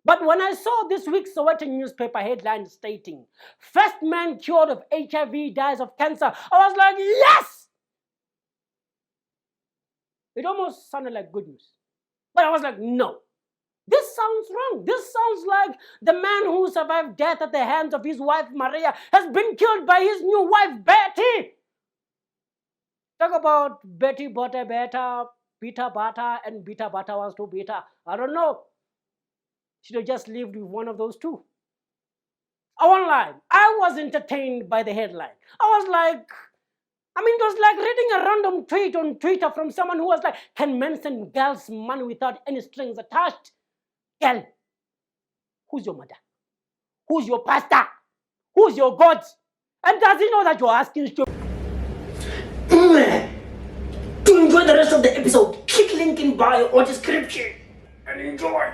But when I saw this week's Sowetan newspaper headline stating, first man cured of HIV dies of cancer, I was like, yes! It almost sounded like good news. But I was like, no. This sounds wrong. This sounds like the man who survived death at the hands of his wife Maria has been killed by his new wife Betty. Talk about Betty Butter Better, Peter Butter, and Peter Butter was too bitter. I don't know. Should have just lived with one of those two. I won't lie. I was entertained by the headline. I was like, it was like reading a random tweet on Twitter from someone who was like, can men send girls money without any strings attached? Girl, who's your mother? Who's your pastor? Who's your God? And does he know that you're asking stupid? To enjoy the rest of the episode, click link in bio or description and enjoy.